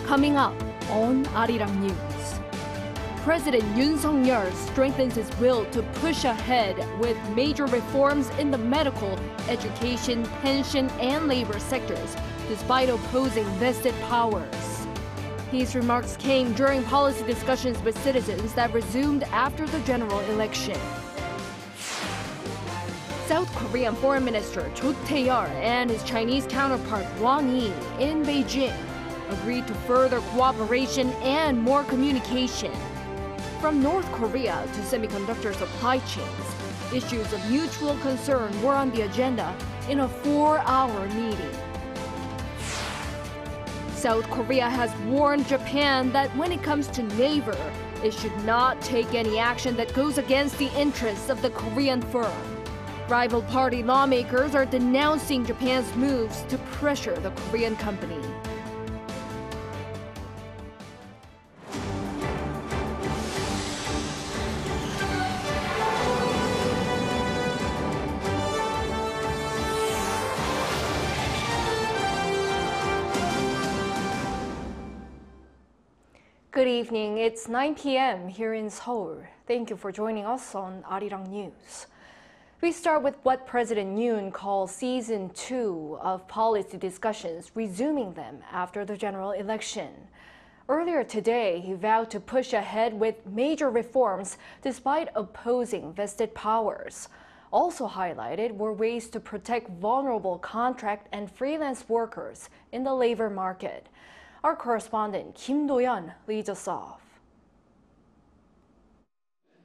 Coming up on Arirang News. President Yoon strengthens his will to push ahead with major reforms in the medical, education, pension, and labor sectors, despite opposing vested powers. His remarks came during policy discussions with citizens that resumed after the general election. South Korean Foreign Minister Cho Tae-yeol and his Chinese counterpart Wang Yi in Beijing agreed to further cooperation and more communication. From North Korea to semiconductor supply chains, issues of mutual concern were on the agenda in a 4-hour meeting. South Korea has warned Japan that when it comes to Naver, it should not take any action that goes against the interests of the Korean firm. Rival party lawmakers are denouncing Japan's moves to pressure the Korean company. Good evening. It's 9 p.m. here in Seoul. Thank you for joining us on Arirang News. We start with what President Yoon calls Season 2 of policy discussions, resuming them after the general election. Earlier today, he vowed to push ahead with major reforms despite opposing vested powers. Also highlighted were ways to protect vulnerable contract and freelance workers in the labor market. Our correspondent Kim Do-yeon leads us off.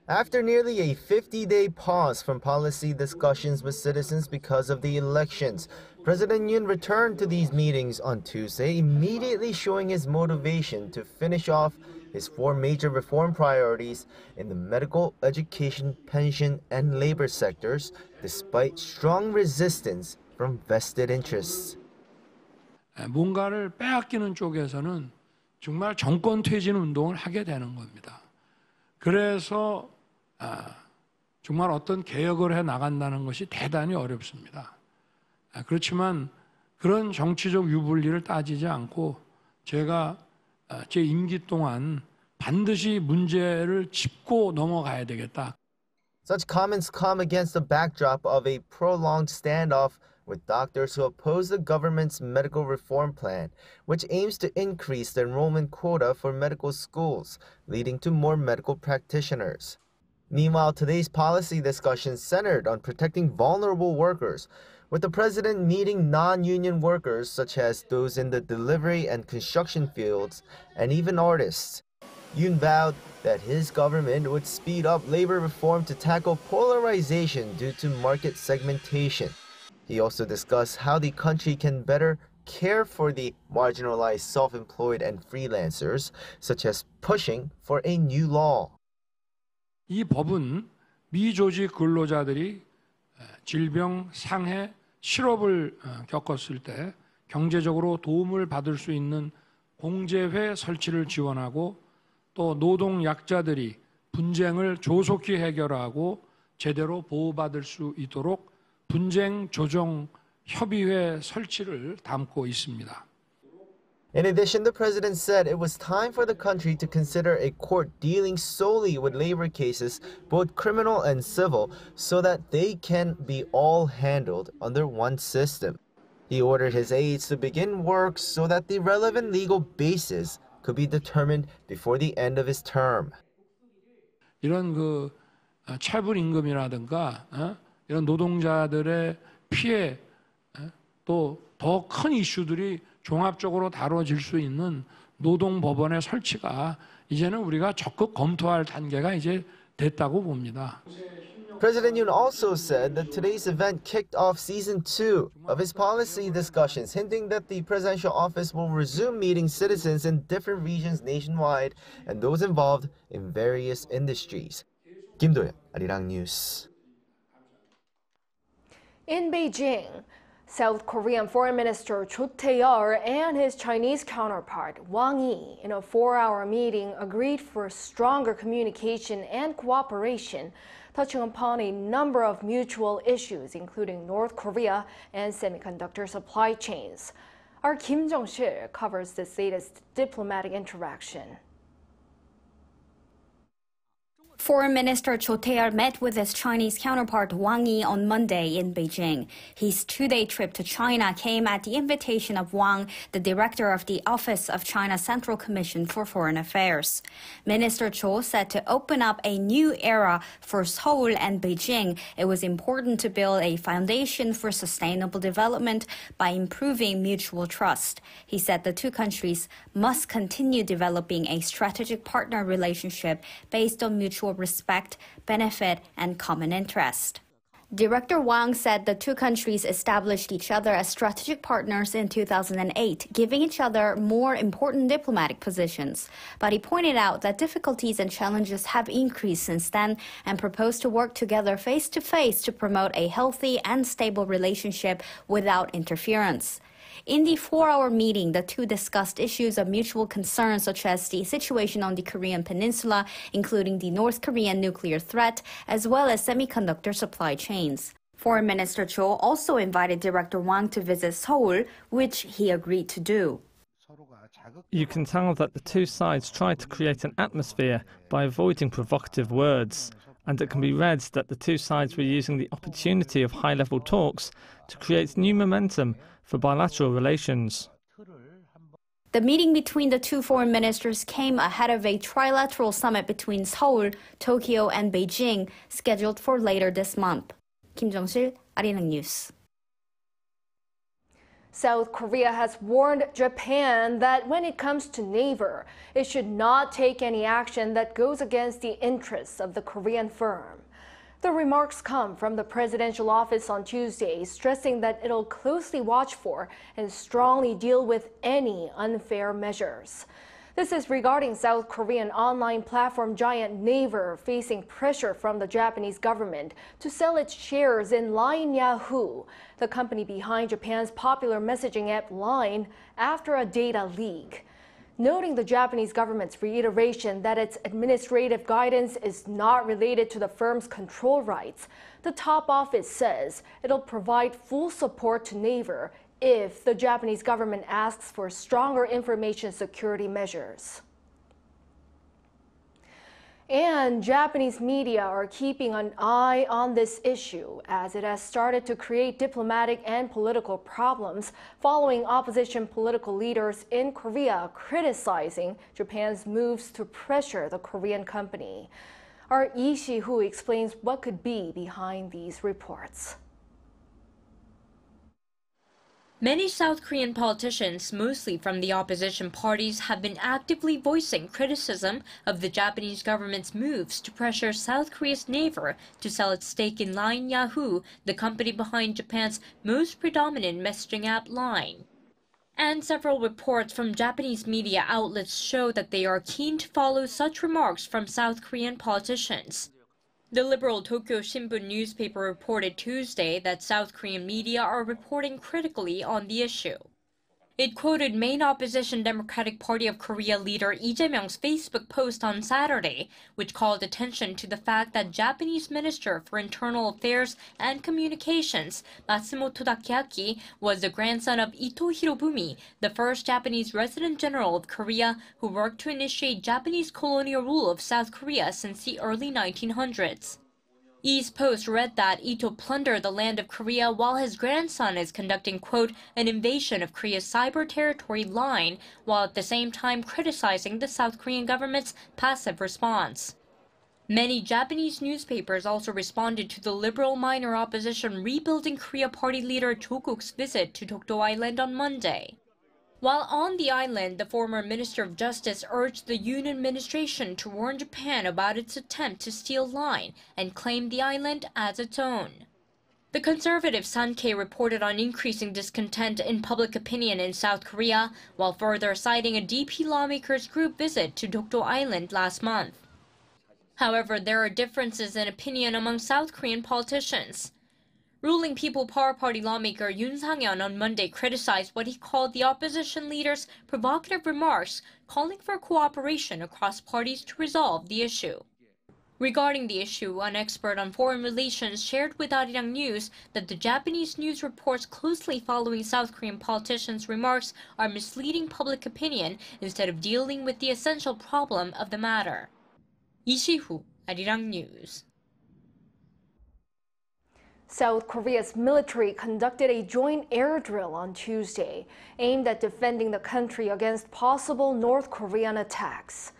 After nearly a 50-day pause from policy discussions with citizens because of the elections, President Yoon returned to these meetings on Tuesday, immediately showing his motivation to finish off his 4 major reform priorities in the medical, education, pension, and labor sectors, despite strong resistance from vested interests. 뭔가를 빼앗기는 쪽에서는 정말 정권 퇴진 운동을 하게 되는 겁니다. 그래서 정말 어떤 개혁을 해 나간다는 것이 대단히 어렵습니다. 그렇지만 그런 정치적 유불리를 따지지 않고 제가 제 임기 동안 반드시 문제를 짚고 넘어가야 되겠다. Such comments come against the backdrop of a prolonged standoff with doctors who oppose the government's medical reform plan, which aims to increase the enrollment quota for medical schools, leading to more medical practitioners. Meanwhile, today's policy discussion centered on protecting vulnerable workers, with the president meeting non-union workers such as those in the delivery and construction fields, and even artists. Yoon vowed that his government would speed up labor reform to tackle polarization due to market segmentation. He also discussed how the country can better care for the marginalized self-employed and freelancers, such as pushing for a new law. 이 법은 미조직 근로자들이 질병, 상해, 실업을 겪었을 때 경제적으로 도움을 받을 수 있는 공제회 설치를 지원하고 또 노동 약자들이 분쟁을 조속히 해결하고 제대로 보호받을 수 있도록 분쟁 조정 협의회 설치를 담고 있습니다. In addition, the president said it was time for the country to consider a court dealing solely with labor cases, both criminal and civil, so that they can be all handled under one system. He ordered his aides to begin work so that the relevant legal basis could be determined before the end of his term. 이런 체불 임금이라든가 이런 노동자들의 피해 또 더 큰 이슈들이 종합적으로 다뤄질 수 있는 노동법원의 설치가 이제는 우리가 적극 검토할 단계가 이제 됐다고 봅니다. President Yoon also said that today's event kicked off Season 2 of his policy discussions, hinting that the presidential office will resume meeting citizens in different regions nationwide and those involved in various industries. Kim Do-yeon, Arirang News. In Beijing, South Korean Foreign Minister Cho Tae-yeol and his Chinese counterpart Wang Yi in a 4-hour meeting agreed for stronger communication and cooperation, touching upon a number of mutual issues, including North Korea and semiconductor supply chains. Our Kim Jong-sil covers this latest diplomatic interaction. Foreign Minister Cho Tae-il met with his Chinese counterpart Wang Yi on Monday in Beijing. His two-day trip to China came at the invitation of Wang, the director of the Office of China's Central Commission for Foreign Affairs. Minister Cho said to open up a new era for Seoul and Beijing, it was important to build a foundation for sustainable development by improving mutual trust. He said the two countries must continue developing a strategic partner relationship based on mutual respect, benefit, and common interest. Director Wang said the two countries established each other as strategic partners in 2008, giving each other more important diplomatic positions. But he pointed out that difficulties and challenges have increased since then and proposed to work together face-to-face to promote a healthy and stable relationship without interference. In the 4-hour meeting, the two discussed issues of mutual concern such as the situation on the Korean peninsula, including the North Korean nuclear threat, as well as semiconductor supply chains. Foreign Minister Cho also invited Director Wang to visit Seoul, which he agreed to do. You can tell that the two sides tried to create an atmosphere by avoiding provocative words, and it can be read that the two sides were using the opportunity of high-level talks to create new momentum for bilateral relations. The meeting between the two foreign ministers came ahead of a trilateral summit between Seoul, Tokyo, and Beijing scheduled for later this month. Kim Jong-sil, Arirang News. South Korea has warned Japan that when it comes to Naver, it should not take any action that goes against the interests of the Korean firm. The remarks come from the presidential office on Tuesday, stressing that it'll closely watch for and strongly deal with any unfair measures. This is regarding South Korean online platform giant Naver facing pressure from the Japanese government to sell its shares in Line Yahoo, the company behind Japan's popular messaging app Line, after a data leak. Noting the Japanese government's reiteration that its administrative guidance is not related to the firm's control rights, the top office says it'll provide full support to Naver if the Japanese government asks for stronger information security measures. And Japanese media are keeping an eye on this issue as it has started to create diplomatic and political problems following opposition political leaders in Korea criticizing Japan's moves to pressure the Korean company. Our Lee Si-hoo explains what could be behind these reports. Many South Korean politicians, mostly from the opposition parties, have been actively voicing criticism of the Japanese government's moves to pressure South Korea's Naver to sell its stake in Line Yahoo, the company behind Japan's most predominant messaging app Line. And several reports from Japanese media outlets show that they are keen to follow such remarks from South Korean politicians. The liberal Tokyo Shimbun newspaper reported Tuesday that South Korean media are reporting critically on the issue. It quoted main opposition Democratic Party of Korea leader Lee Jae-myung's Facebook post on Saturday, which called attention to the fact that Japanese Minister for Internal Affairs and Communications, Matsumoto Takeaki, was the grandson of Ito Hirobumi, the first Japanese resident general of Korea who worked to initiate Japanese colonial rule of South Korea since the early 1900s. Lee's post read that Ito plundered the land of Korea while his grandson is conducting, quote, an invasion of Korea's cyber territory Line, while at the same time criticizing the South Korean government's passive response. Many Japanese newspapers also responded to the liberal minor opposition Rebuilding Korea party leader Cho Kuk-'s visit to Dokdo Island on Monday. While on the island, the former Minister of Justice urged the Yoon administration to warn Japan about its attempt to steal Line and claim the island as its own. The conservative Sankei reported on increasing discontent in public opinion in South Korea, while further citing a DP lawmakers group visit to Dokdo Island last month. However, there are differences in opinion among South Korean politicians. Ruling People Power Party lawmaker Yoon Sang-yeon on Monday criticized what he called the opposition leader's provocative remarks, calling for cooperation across parties to resolve the issue. Regarding the issue, an expert on foreign relations shared with Arirang News that the Japanese news reports closely following South Korean politicians' remarks are misleading public opinion instead of dealing with the essential problem of the matter. Lee Si-hoo, Arirang News. South Korea's military conducted a joint air drill on Tuesday, aimed at defending the country against possible North Korean attacks.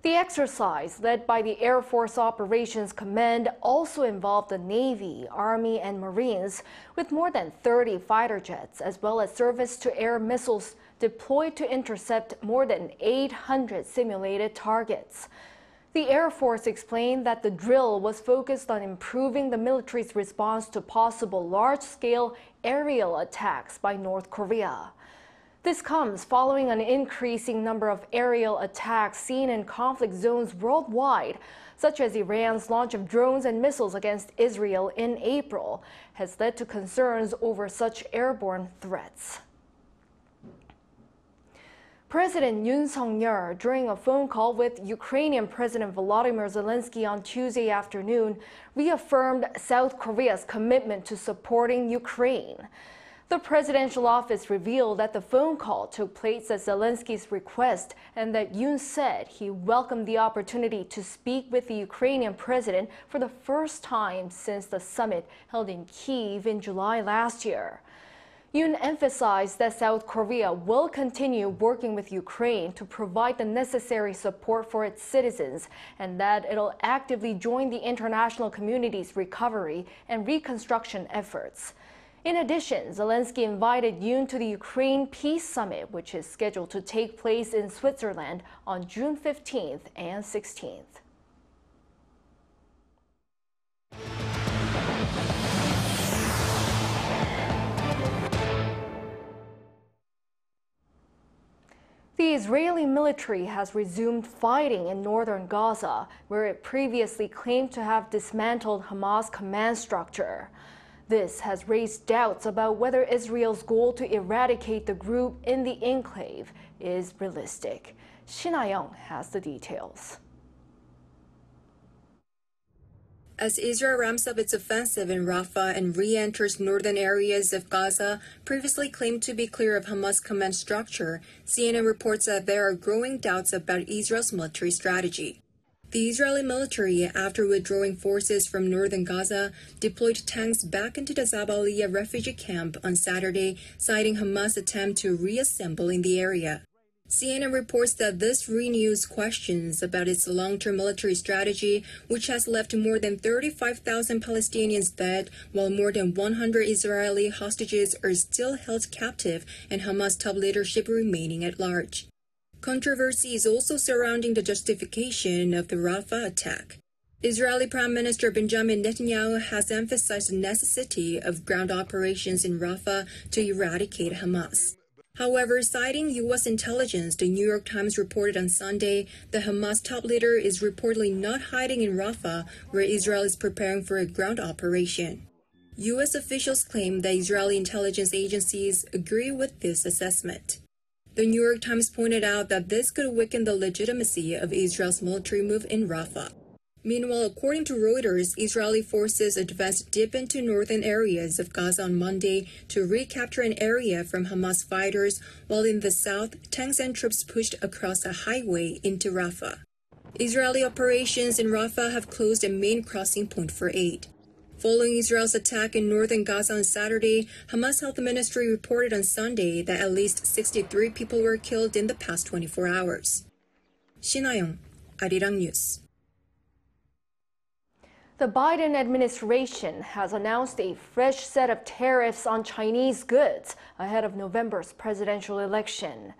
The exercise, led by the Air Force Operations Command, also involved the Navy, Army, and Marines, with more than 30 fighter jets, as well as surface-to-air missiles deployed to intercept more than 800 simulated targets. The Air Force explained that the drill was focused on improving the military's response to possible large-scale aerial attacks by North Korea. This comes following an increasing number of aerial attacks seen in conflict zones worldwide, such as Iran's launch of drones and missiles against Israel in April, has led to concerns over such airborne threats. President Yoon Suk-yeol, during a phone call with Ukrainian President Volodymyr Zelenskyy on Tuesday afternoon, reaffirmed South Korea's commitment to supporting Ukraine. The presidential office revealed that the phone call took place at Zelenskyy's request and that Yoon said he welcomed the opportunity to speak with the Ukrainian president for the first time since the summit held in Kyiv in July last year. Yoon emphasized that South Korea will continue working with Ukraine to provide the necessary support for its citizens and that it'll actively join the international community's recovery and reconstruction efforts. In addition, Zelenskyy invited Yoon to the Ukraine Peace Summit, which is scheduled to take place in Switzerland on June 15th and 16th. The Israeli military has resumed fighting in northern Gaza, where it previously claimed to have dismantled Hamas' command structure. This has raised doubts about whether Israel's goal to eradicate the group in the enclave is realistic. Shin Ah-young has the details. As Israel ramps up its offensive in Rafah and re-enters northern areas of Gaza, previously claimed to be clear of Hamas' command structure, CNN reports that there are growing doubts about Israel's military strategy. The Israeli military, after withdrawing forces from northern Gaza, deployed tanks back into the Zabalia refugee camp on Saturday, citing Hamas' attempt to reassemble in the area. CNN reports that this renews questions about its long-term military strategy, which has left more than 35,000 Palestinians dead, while more than 100 Israeli hostages are still held captive and Hamas top leadership remaining at large. Controversy is also surrounding the justification of the Rafah attack. Israeli Prime Minister Benjamin Netanyahu has emphasized the necessity of ground operations in Rafah to eradicate Hamas. However, citing U.S. intelligence, the New York Times reported on Sunday that Hamas top leader is reportedly not hiding in Rafah, where Israel is preparing for a ground operation. U.S. officials claim that Israeli intelligence agencies agree with this assessment. The New York Times pointed out that this could weaken the legitimacy of Israel's military move in Rafah. Meanwhile, according to Reuters, Israeli forces advanced deep into northern areas of Gaza on Monday to recapture an area from Hamas fighters, while in the south, tanks and troops pushed across a highway into Rafah. Israeli operations in Rafah have closed a main crossing point for aid. Following Israel's attack in northern Gaza on Saturday, Hamas Health Ministry reported on Sunday that at least 63 people were killed in the past 24 hours. Shin Ah-young, Arirang News. The Biden administration has announced a fresh set of tariffs on Chinese goods ahead of November's presidential election.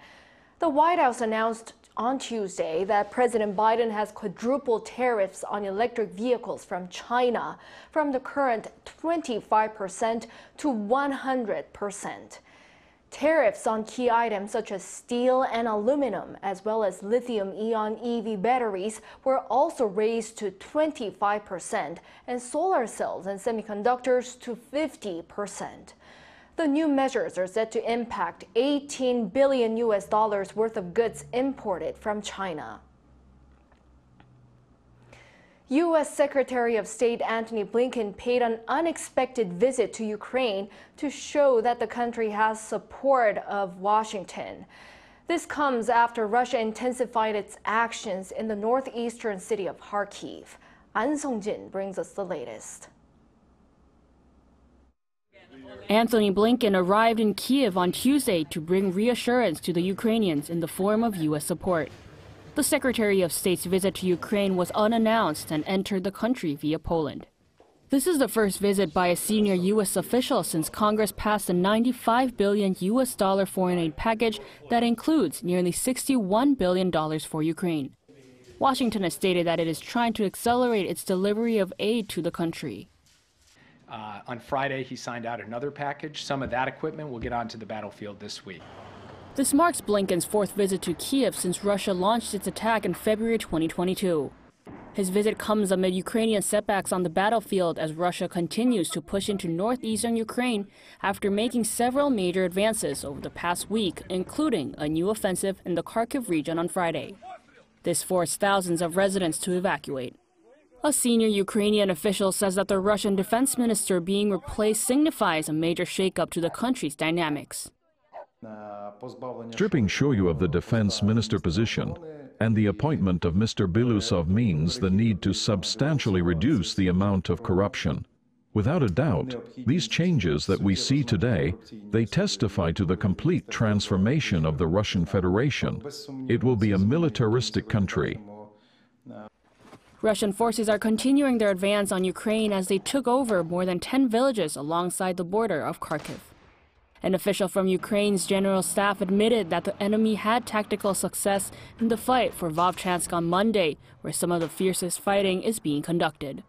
The White House announced on Tuesday that President Biden has quadrupled tariffs on electric vehicles from China from the current 25% to 100%. Tariffs on key items such as steel and aluminum, as well as lithium-ion EV batteries, were also raised to 25%, and solar cells and semiconductors to 50%. The new measures are set to impact $18 billion worth of goods imported from China. U.S. Secretary of State Antony Blinken paid an unexpected visit to Ukraine to show that the country has support of Washington. This comes after Russia intensified its actions in the northeastern city of Kyiv. An Sung-jin brings us the latest. Antony Blinken arrived in Kyiv on Tuesday to bring reassurance to the Ukrainians in the form of U.S. support. The Secretary of State's visit to Ukraine was unannounced and entered the country via Poland. This is the first visit by a senior U.S. official since Congress passed a $95 billion foreign aid package that includes nearly $61 billion for Ukraine. Washington has stated that it is trying to accelerate its delivery of aid to the country. On Friday, he signed out another package. Some of that equipment will get onto the battlefield this week. This marks Blinken's fourth visit to Kyiv since Russia launched its attack in February 2022. His visit comes amid Ukrainian setbacks on the battlefield as Russia continues to push into northeastern Ukraine after making several major advances over the past week, including a new offensive in the Kharkiv region on Friday. This forced thousands of residents to evacuate. A senior Ukrainian official says that the Russian defense minister being replaced signifies a major shakeup to the country's dynamics. Stripping Shoigu of the defense minister position and the appointment of Mr. Belousov means the need to substantially reduce the amount of corruption. Without a doubt, these changes that we see today, they testify to the complete transformation of the Russian Federation. It will be a militaristic country. Russian forces are continuing their advance on Ukraine as they took over more than 10 villages alongside the border of Kharkiv. An official from Ukraine's general staff admitted that the enemy had tactical success in the fight for Vovchansk on Monday, where some of the fiercest fighting is being conducted.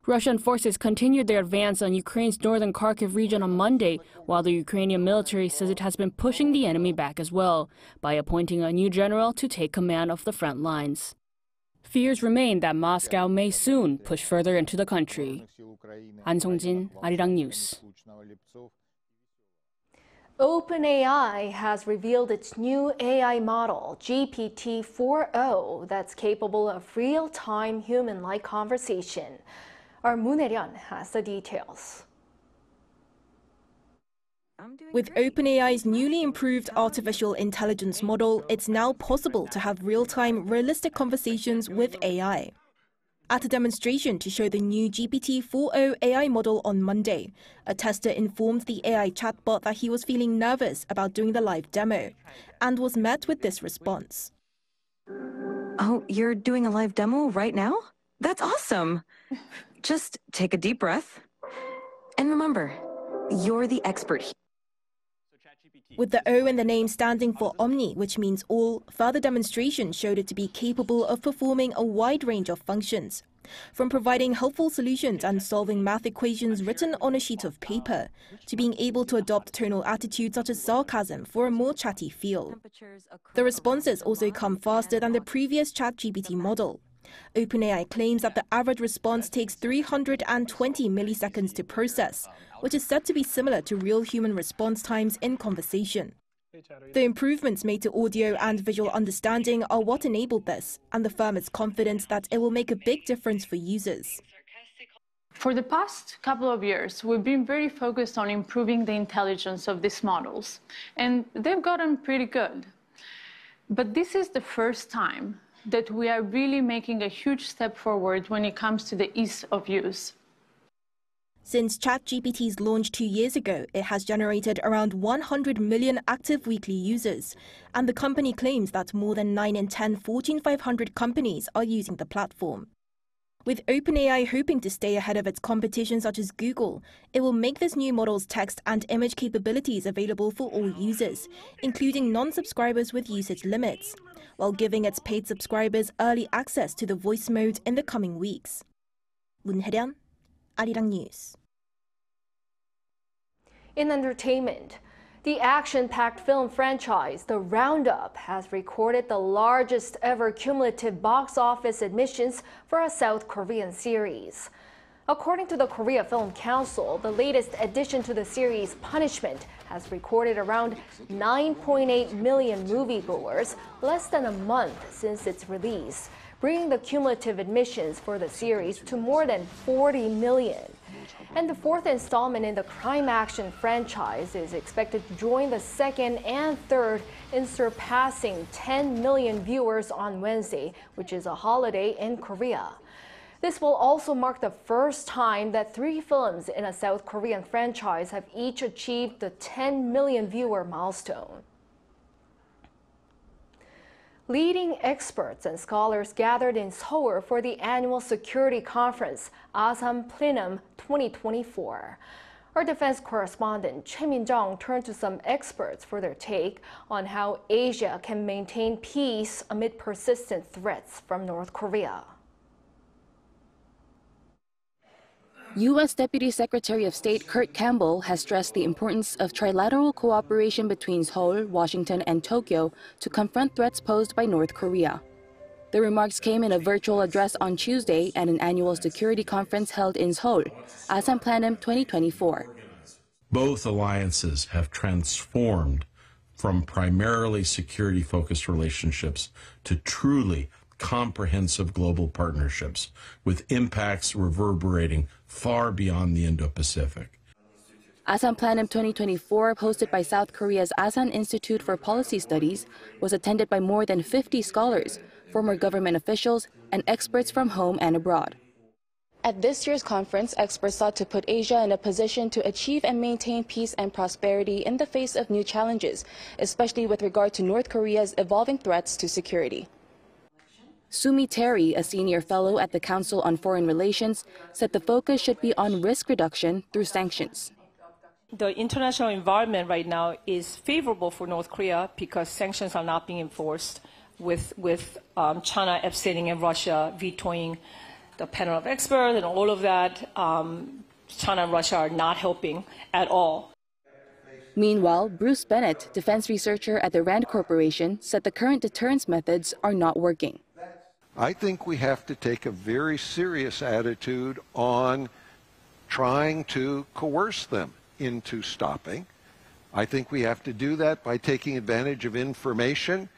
Russian forces continued their advance on Ukraine's northern Kharkiv region on Monday, while the Ukrainian military says it has been pushing the enemy back as well, by appointing a new general to take command of the front lines. Fears remain that Moscow may soon push further into the country. An Sung-jin, Arirang News. OpenAI has revealed its new AI model, GPT-4o, that's capable of real-time human-like conversation. Our Moon Hye-ryun has the details. With OpenAI's newly improved artificial intelligence model, it's now possible to have real-time, realistic conversations with AI. At a demonstration to show the new GPT-4o AI model on Monday, a tester informed the AI chatbot that he was feeling nervous about doing the live demo, and was met with this response. Oh, you're doing a live demo right now? That's awesome! Just take a deep breath. And remember, you're the expert here. With the O in the name standing for Omni, which means all, further demonstrations showed it to be capable of performing a wide range of functions, from providing helpful solutions and solving math equations written on a sheet of paper, to being able to adopt tonal attitudes such as sarcasm for a more chatty feel. The responses also come faster than the previous ChatGPT model. OpenAI claims that the average response takes 320 milliseconds to process, which is said to be similar to real human response times in conversation. The improvements made to audio and visual understanding are what enabled this, and the firm is confident that it will make a big difference for users. For the past couple of years, we've been very focused on improving the intelligence of these models, and they've gotten pretty good. But this is the first time that we are really making a huge step forward when it comes to the ease of use. Since ChatGPT's launch 2 years ago, it has generated around 100 million active weekly users, and the company claims that more than 9 in 10 Fortune 500 companies are using the platform. With OpenAI hoping to stay ahead of its competition such as Google, it will make this new model's text and image capabilities available for all users, including non-subscribers with usage limits, while giving its paid subscribers early access to the voice mode in the coming weeks. Moon Hye-ryun, Arirang News. In entertainment, the action-packed film franchise, The Roundup, has recorded the largest ever cumulative box office admissions for a South Korean series. According to the Korea Film Council, the latest addition to the series, Punishment, has recorded around 9.8 million moviegoers less than a month since its release, bringing the cumulative admissions for the series to more than 40 million. And the fourth installment in the crime action franchise is expected to join the second and third in surpassing 10 million viewers on Wednesday, which is a holiday in Korea. This will also mark the first time that 3 films in a South Korean franchise have each achieved the 10 million viewer milestone. Leading experts and scholars gathered in Seoul for the annual security conference, ASEAN Plenum 2024. Our defense correspondent Choi Min-jung turned to some experts for their take on how Asia can maintain peace amid persistent threats from North Korea. U.S. Deputy Secretary of State Kurt Campbell has stressed the importance of trilateral cooperation between Seoul, Washington, and Tokyo to confront threats posed by North Korea. The remarks came in a virtual address on Tuesday at an annual security conference held in Seoul, ASEAN Plenum 2024. Both alliances have transformed from primarily security-focused relationships to truly comprehensive global partnerships with impacts reverberating far beyond the Indo-Pacific. ASEAN Plenum 2024, hosted by South Korea's ASEAN Institute for Policy Studies, was attended by more than 50 scholars, former government officials, and experts from home and abroad. At this year's conference, experts sought to put Asia in a position to achieve and maintain peace and prosperity in the face of new challenges, especially with regard to North Korea's evolving threats to security. Sumi Terry, a senior fellow at the Council on Foreign Relations, said the focus should be on risk reduction through sanctions. The international environment right now is favorable for North Korea because sanctions are not being enforced, with China abstaining and Russia vetoing the panel of experts and all of that. China and Russia are not helping at all. Meanwhile, Bruce Bennett, defense researcher at the Rand Corporation, said the current deterrence methods are not working. I think we have to take a very serious attitude on trying to coerce them into stopping. I think we have to do that by taking advantage of information.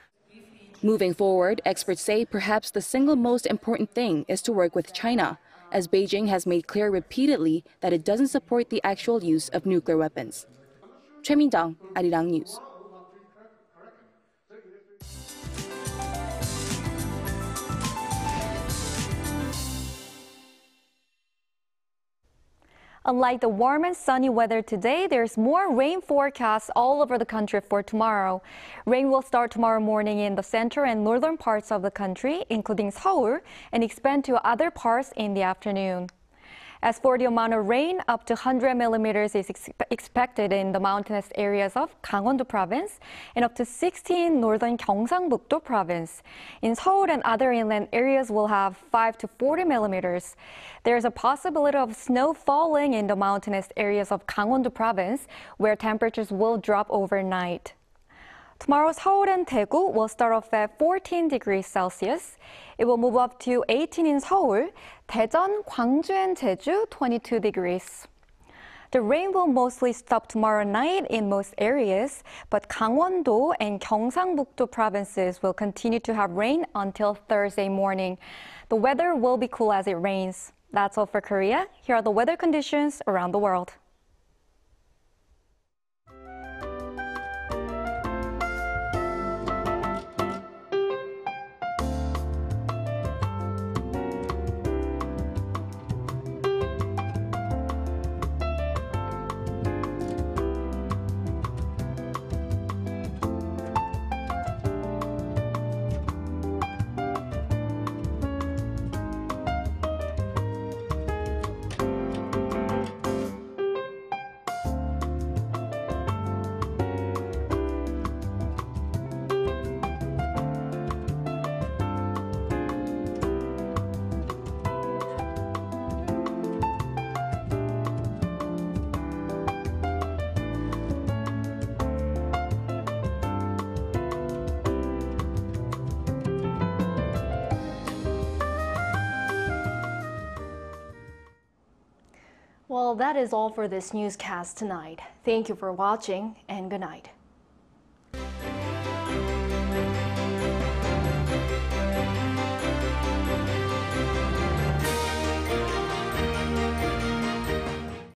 Moving forward, experts say perhaps the single most important thing is to work with China, as Beijing has made clear repeatedly that it doesn't support the actual use of nuclear weapons. Choi Min-jung, Arirang News. Unlike the warm and sunny weather today, there's more rain forecasts all over the country for tomorrow. Rain will start tomorrow morning in the center and northern parts of the country, including Seoul, and expand to other parts in the afternoon. As for the amount of rain, up to 100 millimeters is expected in the mountainous areas of Gangwon-do province and up to 60 in northern Gyeongsang-buk-do province. In Seoul and other inland areas will have 5 to 40 millimeters. There's a possibility of snow falling in the mountainous areas of Gangwon-do province, where temperatures will drop overnight. Tomorrow, Seoul and Daegu will start off at 14 degrees Celsius. It will move up to 18 in Seoul, Daejeon, Gwangju, and Jeju, 22 degrees. The rain will mostly stop tomorrow night in most areas, but Gangwon-do and Gyeongsang-buk-do provinces will continue to have rain until Thursday morning. The weather will be cool as it rains. That's all for Korea. Here are the weather conditions around the world. Well, that is all for this newscast tonight. Thank you for watching and good night.